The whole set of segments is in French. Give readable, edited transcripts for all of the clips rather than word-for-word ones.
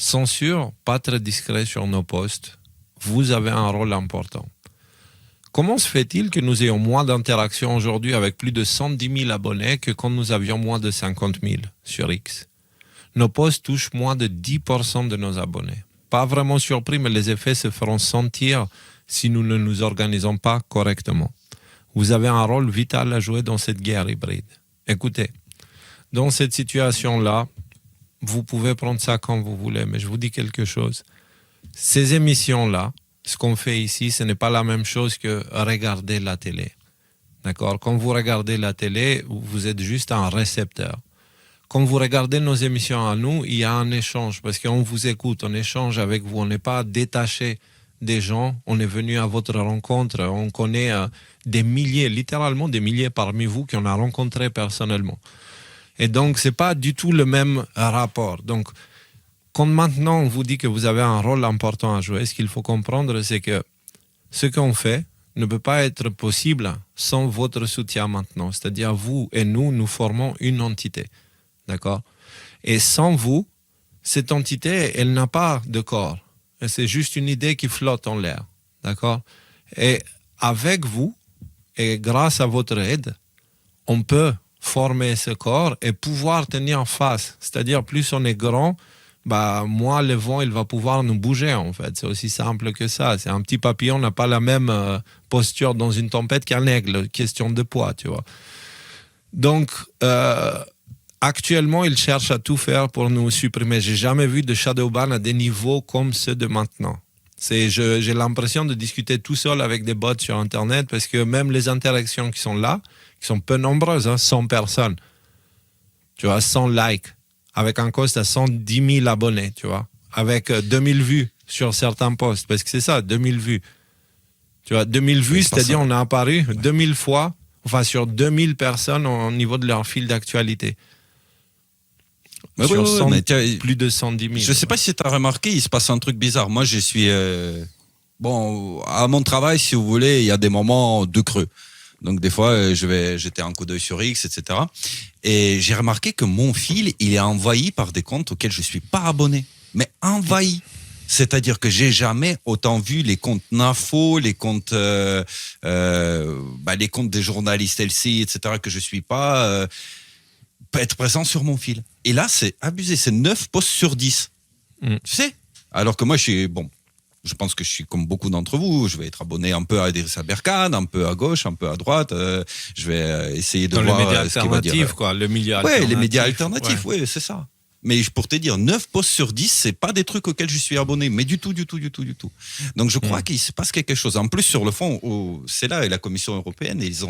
censure, pas très discret sur nos posts. Vous avez un rôle important. Comment se fait-il que nous ayons moins d'interactions aujourd'hui avec plus de 110 000 abonnés que quand nous avions moins de 50 000 sur X? Nos posts touchent moins de 10% de nos abonnés. Pas vraiment surpris, mais les effets se feront sentir si nous ne nous organisons pas correctement. Vous avez un rôle vital à jouer dans cette guerre hybride. Écoutez, dans cette situation-là, vous pouvez prendre ça quand vous voulez, mais je vous dis quelque chose. Ces émissions-là, ce qu'on fait ici, ce n'est pas la même chose que regarder la télé. D'accord? Quand vous regardez la télé, vous êtes juste un récepteur. Quand vous regardez nos émissions à nous, il y a un échange parce qu'on vous écoute, on échange avec vous, on n'est pas détaché des gens, on est venu à votre rencontre, on connaît des milliers, littéralement des milliers parmi vous qu'on a rencontrés personnellement. Et donc, ce n'est pas du tout le même rapport. Donc, quand maintenant on vous dit que vous avez un rôle important à jouer, ce qu'il faut comprendre, c'est que ce qu'on fait ne peut pas être possible sans votre soutien maintenant. C'est-à-dire, vous et nous formons une entité. D'accord? Et sans vous, cette entité, elle n'a pas de corps. C'est juste une idée qui flotte en l'air. D'accord? Et avec vous, et grâce à votre aide, on peut former ce corps et pouvoir tenir face. C'est-à-dire, plus on est grand, moins le vent, il va pouvoir nous bouger, en fait. C'est aussi simple que ça. C'est un petit papillon n'a pas la même posture dans une tempête qu'un aigle. Question de poids, tu vois. Donc, actuellement, ils cherchent à tout faire pour nous supprimer. J'ai jamais vu de shadow ban à des niveaux comme ceux de maintenant. J'ai l'impression de discuter tout seul avec des bots sur Internet parce que même les interactions qui sont là, qui sont peu nombreuses, 100 personnes, tu vois, 100 likes, avec un cost à 110 000 abonnés, tu vois, avec 2000 vues sur certains posts, parce que c'est ça, 2000 vues. Tu vois, 2000 vues, c'est-à-dire on a apparu 2000 fois, enfin sur 2000 personnes au niveau de leur fil d'actualité. Sur plus de 110 000. Je ne sais pas si tu as remarqué, il se passe un truc bizarre. Moi, je suis... à mon travail, si vous voulez, il y a des moments de creux. Donc, des fois, je vais jeter un coup d'œil sur X, etc. Et j'ai remarqué que mon fil, il est envahi par des comptes auxquels je ne suis pas abonné. Mais envahi. C'est-à-dire que j'ai jamais autant vu les comptes Nafo, les comptes des journalistes LCI, etc., que je ne suis pas... être présent sur mon fil. Et là, c'est abusé. C'est 9 posts sur 10. Tu sais? Alors que moi, je pense que je suis comme beaucoup d'entre vous. Je vais être abonné un peu à Idrissa Berkane, un peu à gauche, un peu à droite. Je vais essayer de voir ce qu'il va dire. Quoi, le milieu alternatif. Oui, les médias alternatifs, oui, c'est ça. Mais pour te dire, 9 posts sur 10, c'est pas des trucs auxquels je suis abonné. Mais du tout. Donc, je crois qu'il se passe quelque chose. En plus, sur le fond, c'est là, et la Commission européenne, ils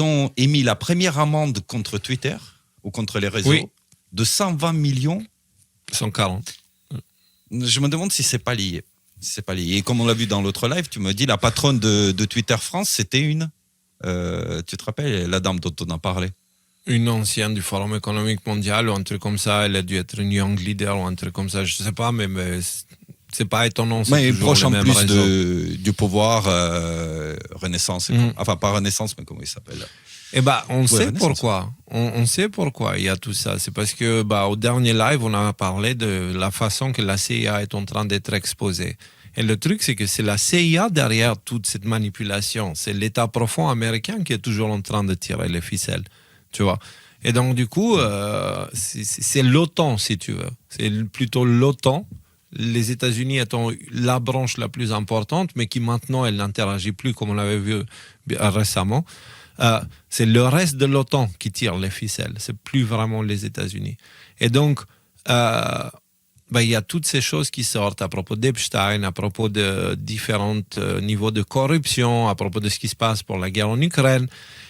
ont émis la première amende contre Twitter ou contre les réseaux de 120 millions. 140. Je me demande si c'est pas lié. Et comme on l'a vu dans l'autre live, tu me dis la patronne de Twitter France, c'était une. Tu te rappelles la dame dont on a parlé? Une ancienne du Forum économique mondial ou un truc comme ça. Elle a dû être une young leader ou un truc comme ça. Je sais pas, mais c'est pas étonnant. Mais proche en plus du pouvoir Renaissance. Enfin, pas Renaissance, mais comment il s'appelle? On sait pourquoi. On sait pourquoi il y a tout ça. C'est parce que au dernier live, on a parlé de la façon que la CIA est en train d'être exposée. Et le truc, c'est que c'est la CIA derrière toute cette manipulation. C'est l'État profond américain qui est toujours en train de tirer les ficelles. Tu vois? Et donc, du coup, c'est l'OTAN, si tu veux. C'est plutôt l'OTAN. Les États-Unis étant la branche la plus importante, mais qui maintenant, elle n'interagit plus comme on l'avait vu récemment. C'est le reste de l'OTAN qui tire les ficelles. C'est plus vraiment les États-Unis. Et donc, il y a toutes ces choses qui sortent à propos d'Epstein, à propos de différents niveaux de corruption, à propos de ce qui se passe pour la guerre en Ukraine.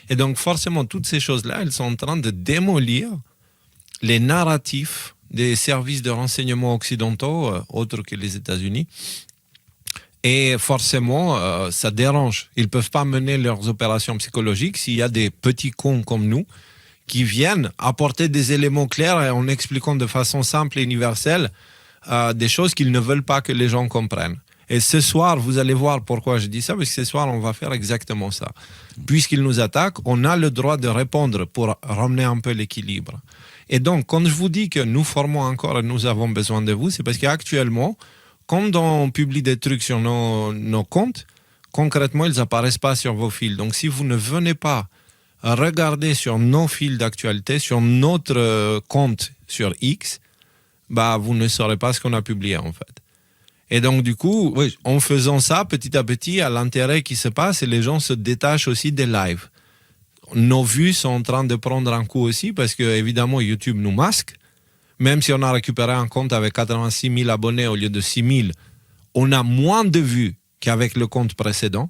Et donc, forcément, toutes ces choses-là, elles sont en train de démolir les narratifs des services de renseignement occidentaux, autres que les États-Unis. Et forcément, ça dérange. Ils ne peuvent pas mener leurs opérations psychologiques s'il y a des petits cons comme nous qui viennent apporter des éléments clairs et en expliquant de façon simple et universelle des choses qu'ils ne veulent pas que les gens comprennent. Et ce soir, vous allez voir pourquoi je dis ça, parce que ce soir, on va faire exactement ça. Puisqu'ils nous attaquent, on a le droit de répondre pour ramener un peu l'équilibre. Et donc, quand je vous dis que nous formons encore et nous avons besoin de vous, c'est parce qu'actuellement, quand on publie des trucs sur nos comptes, concrètement, ils n'apparaissent pas sur vos fils. Donc, si vous ne venez pas regarder sur nos fils d'actualité, sur notre compte sur X, bah, vous ne saurez pas ce qu'on a publié, en fait. Et donc, du coup, Oui. en faisant ça, petit à petit, à l'intérêt qui se passe, et les gens se détachent aussi des lives. Nos vues sont en train de prendre un coup aussi, parce que, évidemment, YouTube nous masque. Même si on a récupéré un compte avec 86 000 abonnés au lieu de 6 000, on a moins de vues qu'avec le compte précédent.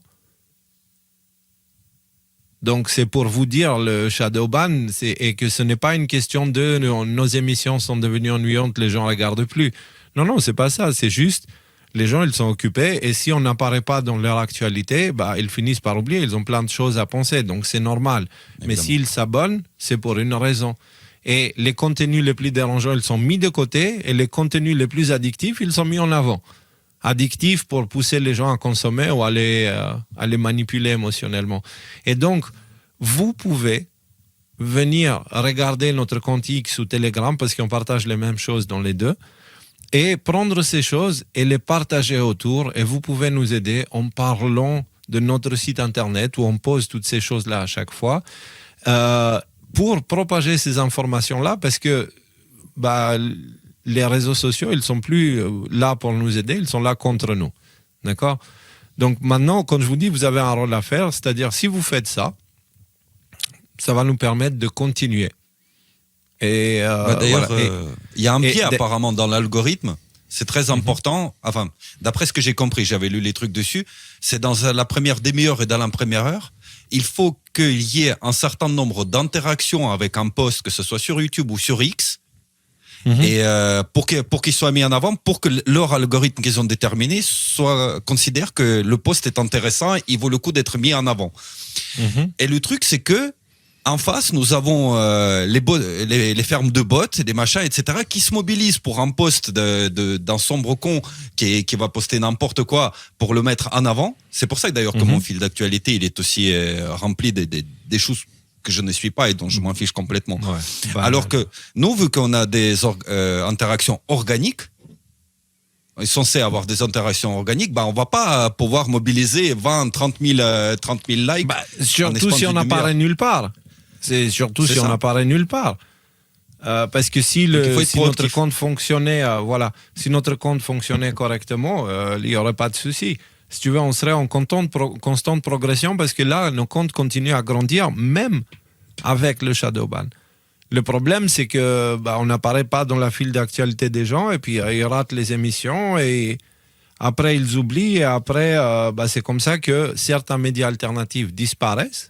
Donc, c'est pour vous dire, le shadowban, et que ce n'est pas une question de nos émissions sont devenues ennuyantes, les gens ne regardent plus. Non, c'est pas ça. C'est juste, les gens, ils sont occupés, et si on n'apparaît pas dans leur actualité, bah, ils finissent par oublier. Ils ont plein de choses à penser, donc c'est normal. Évidemment. Mais s'ils s'abonnent, c'est pour une raison. Et les contenus les plus dérangeants, ils sont mis de côté, et les contenus les plus addictifs, ils sont mis en avant. Addictifs pour pousser les gens à consommer ou à les manipuler émotionnellement. Et donc, vous pouvez venir regarder notre compte X ou Telegram, parce qu'on partage les mêmes choses dans les deux, et prendre ces choses et les partager autour. Et vous pouvez nous aider en parlant de notre site internet où on pose toutes ces choses-là à chaque fois, pour propager ces informations-là, parce que bah, les réseaux sociaux, ils sont plus là pour nous aider, ils sont là contre nous. D'accord ? Donc maintenant, quand je vous dis, vous avez un rôle à faire, c'est-à-dire si vous faites ça, ça va nous permettre de continuer. Et D'ailleurs, voilà. il y a un biais apparemment dans l'algorithme. C'est très important. Enfin, d'après ce que j'ai compris, j'avais lu les trucs dessus. C'est dans la première demi-heure et dans la première heure, il faut qu'il y ait un certain nombre d'interactions avec un post, que ce soit sur YouTube ou sur X, et pour qu'il soit mis en avant, pour que leur algorithme qu'ils ont déterminé considère que le post est intéressant, il vaut le coup d'être mis en avant. Et le truc, c'est que en face, nous avons les fermes de bots, des machins, etc., qui se mobilisent pour un post d'un sombre con qui va poster n'importe quoi pour le mettre en avant. C'est pour ça que d'ailleurs que mon fil d'actualité, il est aussi rempli des choses que je ne suis pas et dont je m'en fiche complètement. Ouais, alors que nous, vu qu'on a des interactions organiques, on est censé avoir des interactions organiques, bah on va pas pouvoir mobiliser 20, 30 000 likes. Bah, surtout si on n'apparaît nulle part. C'est surtout si on n'apparaît nulle part. Parce que si notre compte fonctionnait, si notre compte fonctionnait correctement, il n'y aurait pas de souci. Si tu veux, on serait en constante progression, parce que là, nos comptes continuent à grandir, même avec le shadowban. Le problème, c'est que on n'apparaît pas dans la file d'actualité des gens, et puis ils ratent les émissions, et après ils oublient, et après c'est comme ça que certains médias alternatifs disparaissent,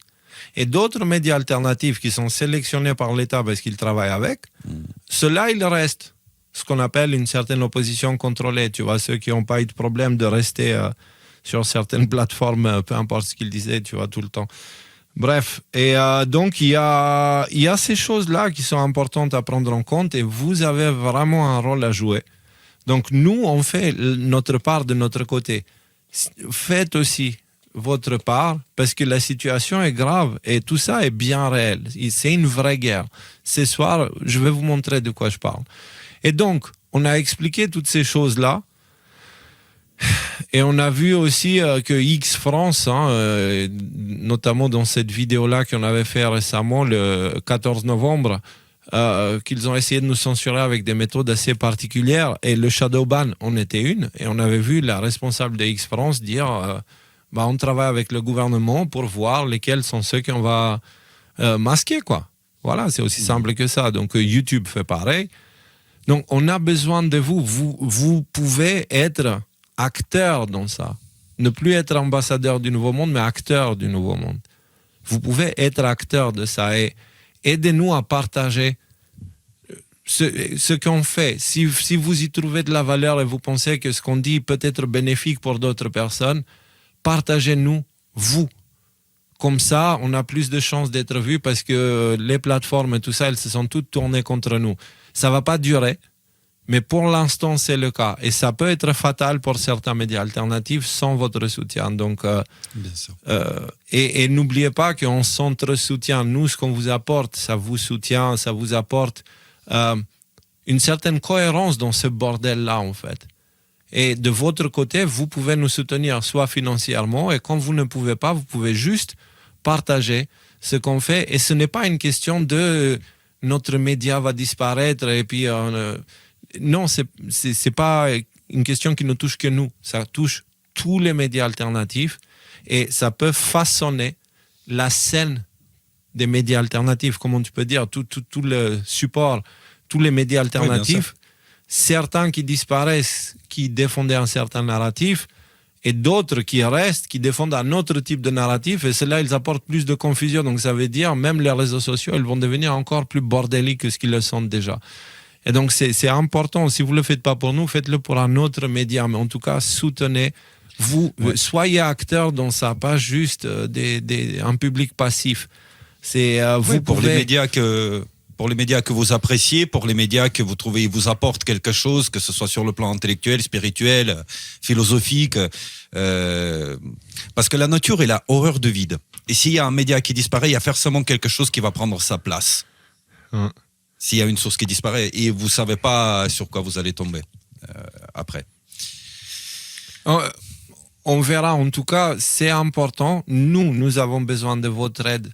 et d'autres médias alternatifs qui sont sélectionnés par l'État parce qu'ils travaillent avec, ceux-là, ils restent. Ce qu'on appelle une certaine opposition contrôlée. Tu vois, ceux qui n'ont pas eu de problème de rester sur certaines plateformes, peu importe ce qu'ils disaient, tu vois, tout le temps. Bref, et donc il y a ces choses-là qui sont importantes à prendre en compte, et vous avez vraiment un rôle à jouer. Donc nous, on fait notre part de notre côté. Faites aussi votre part, parce que la situation est grave et tout ça est bien réel. C'est une vraie guerre. Ce soir, je vais vous montrer de quoi je parle. Et donc, on a expliqué toutes ces choses-là, et on a vu aussi que X France, notamment dans cette vidéo-là qu'on avait fait récemment, le 14 novembre, qu'ils ont essayé de nous censurer avec des méthodes assez particulières, et le shadowban en était une, et on avait vu la responsable de X France dire on travaille avec le gouvernement pour voir lesquels sont ceux qu'on va masquer, quoi. Voilà, c'est aussi simple que ça. Donc YouTube fait pareil. Donc on a besoin de vous. Vous pouvez être acteur dans ça. Ne plus être ambassadeur du Nouveau Monde, mais acteur du Nouveau Monde. Vous pouvez être acteur de ça, et aidez-nous à partager ce qu'on fait. Si vous y trouvez de la valeur et vous pensez que ce qu'on dit peut être bénéfique pour d'autres personnes, partagez-nous, vous. Comme ça, on a plus de chances d'être vus, parce que les plateformes et tout ça, elles se sont toutes tournées contre nous. Ça ne va pas durer, mais pour l'instant, c'est le cas. Et ça peut être fatal pour certains médias alternatifs sans votre soutien. Donc, bien sûr. Et n'oubliez pas qu'on s'entre-soutient. Nous, ce qu'on vous apporte, ça vous soutient, ça vous apporte une certaine cohérence dans ce bordel-là, en fait. Et de votre côté, vous pouvez nous soutenir soit financièrement, et quand vous ne pouvez pas, vous pouvez juste partager ce qu'on fait. Et ce n'est pas une question de notre média va disparaître et puis non, c'est pas une question qui ne touche que nous. Ça touche tous les médias alternatifs et ça peut façonner la scène des médias alternatifs. Comment tu peux dire, tout le support, tous les médias alternatifs, certains qui disparaissent, qui défendaient un certain narratif, et d'autres qui restent, qui défendent un autre type de narratif, et cela, ils apportent plus de confusion. Donc ça veut dire, même les réseaux sociaux, ils vont devenir encore plus bordéliques que ce qu'ils le sont déjà. Et donc c'est important, si vous ne le faites pas pour nous, faites-le pour un autre média, mais en tout cas, soutenez, vous, soyez acteurs dans ça, pas juste un public passif. C'est, vous pour pouvez... Pour les médias que vous appréciez, pour les médias que vous trouvez vous apportent quelque chose, que ce soit sur le plan intellectuel, spirituel, philosophique, parce que la nature, elle a horreur de vide. Et s'il y a un média qui disparaît, il y a forcément quelque chose qui va prendre sa place. S'il y a une source qui disparaît, et vous savez pas sur quoi vous allez tomber après. On verra. En tout cas, c'est important. Nous avons besoin de votre aide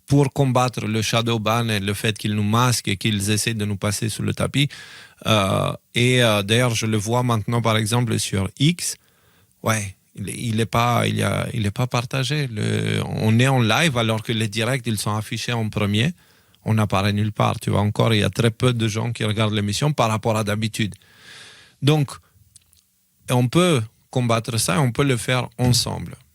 pour combattre le shadow ban et le fait qu'ils nous masquent et qu'ils essaient de nous passer sous le tapis. D'ailleurs, je le vois maintenant, par exemple, sur X. Ouais, il est pas partagé. On est en live alors que les directs, ils sont affichés en premier. On n'apparaît nulle part. Tu vois, encore, il y a très peu de gens qui regardent l'émission par rapport à d'habitude. Donc, on peut combattre ça et on peut le faire ensemble.